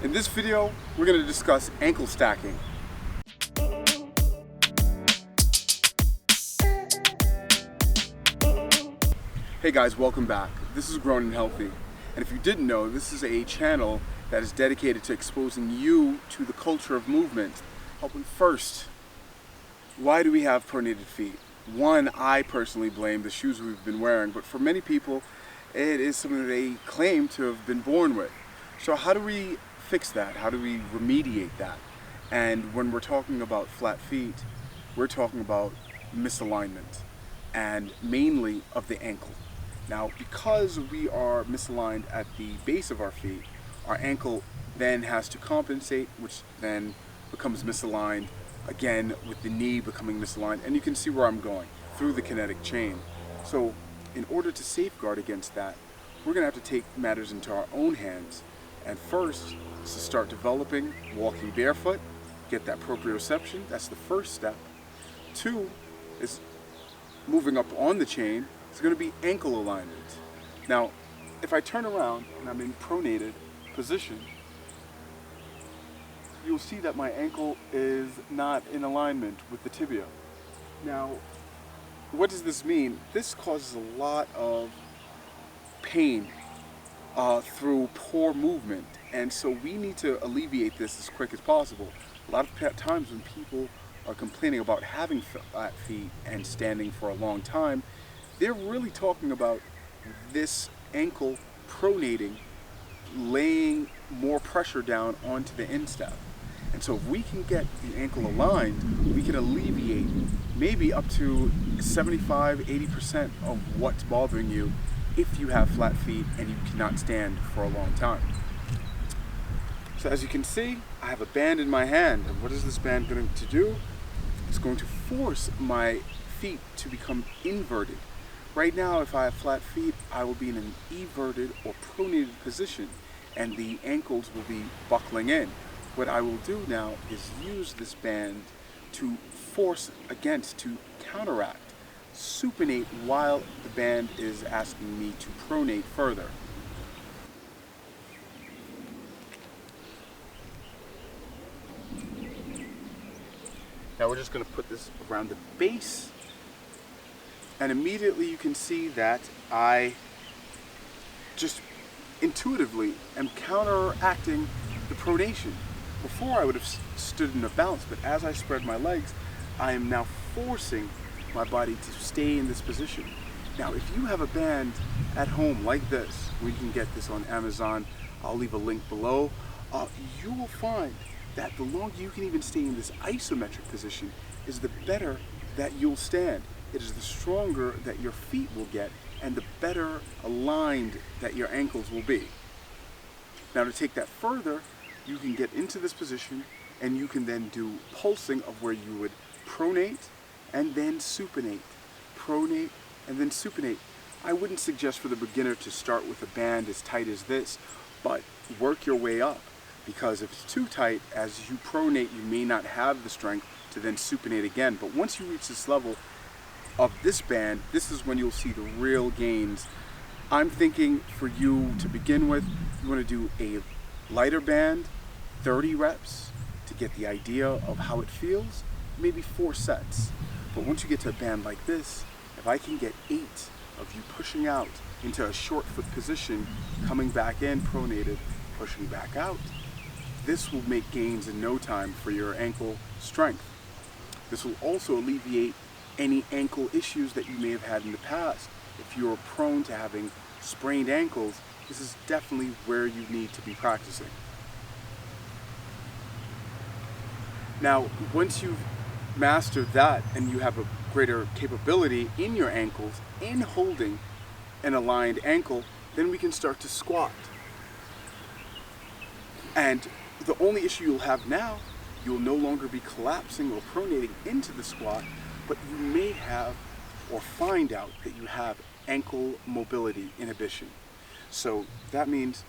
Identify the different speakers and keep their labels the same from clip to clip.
Speaker 1: In this video, we're going to discuss ankle stacking. Hey guys, welcome back. This is Grown and Healthy. And if you didn't know, this is a channel that is dedicated to exposing you to the culture of movement. Helping first, why do we have pronated feet? One, I personally blame the shoes we've been wearing, but for many people, it is something that they claim to have been born with. So how do we fix that? How do we remediate that? And when we're talking about flat feet, we're talking about misalignment, and mainly of the ankle. Now, because we are misaligned at the base of our feet, our ankle then has to compensate, which then becomes misaligned, again with the knee becoming misaligned. And you can see where I'm going, through the kinetic chain. So in order to safeguard against that, we're going to have to take matters into our own hands. And first is to start developing walking barefoot, get that proprioception. That's the first step. Two is moving up on the chain. It's going to be ankle alignment. Now, if I turn around and I'm in pronated position, you'll see that my ankle is not in alignment with the tibia. Now, what does this mean? This causes a lot of pain through poor movement, and so we need to alleviate this as quick as possible. A lot of times when people are complaining about having flat feet and standing for a long time, they're really talking about this ankle pronating, laying more pressure down onto the instep. And so if we can get the ankle aligned, we can alleviate maybe up to 75–80% of what's bothering you if you have flat feet and you cannot stand for a long time. So as you can see, I have a band in my hand. And what is this band going to do? It's going to force my feet to become inverted. Right now, if I have flat feet, I will be in an everted or pronated position, and the ankles will be buckling in. What I will do now is use this band to force against, to counteract, supinate while the band is asking me to pronate further. Now we're just going to put this around the base, and immediately you can see that I just intuitively am counteracting the pronation. Before I would have stood in a balance, but as I spread my legs, I am now forcing my body to stay in this position. Now, if you have a band at home like this, we can get this on Amazon, I'll leave a link below, you will find that the longer you can even stay in this isometric position is the better that you'll stand. It is the stronger that your feet will get and the better aligned that your ankles will be. Now to take that further, you can get into this position and you can then do pulsing of where you would pronate and then supinate. Pronate and then supinate. I wouldn't suggest for the beginner to start with a band as tight as this, but work your way up, because if it's too tight, as you pronate, you may not have the strength to then supinate again. But once you reach this level of this band, this is when you'll see the real gains. I'm thinking for you to begin with, you want to do a lighter band, 30 reps to get the idea of how it feels, maybe 4 sets. But once you get to a band like this, if I can get 8 of you pushing out into a short foot position, coming back in, pronated, pushing back out, this will make gains in no time for your ankle strength. This will also alleviate any ankle issues that you may have had in the past. If you're prone to having sprained ankles, this is definitely where you need to be practicing. Now, once you've mastered that and you have a greater capability in your ankles in holding an aligned ankle, then we can start to squat. And the only issue you'll have now, you'll no longer be collapsing or pronating into the squat, but you may have or find out that you have ankle mobility inhibition. So that means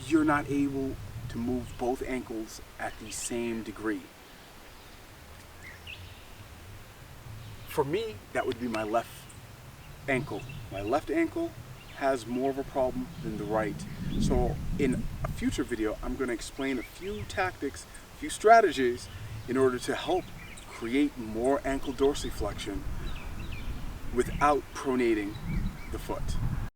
Speaker 1: you're not able to move both ankles at the same degree. For me, that would be my left ankle. My left ankle has more of a problem than the right. So in a future video, I'm going to explain a few tactics, a few strategies in order to help create more ankle dorsiflexion without pronating the foot.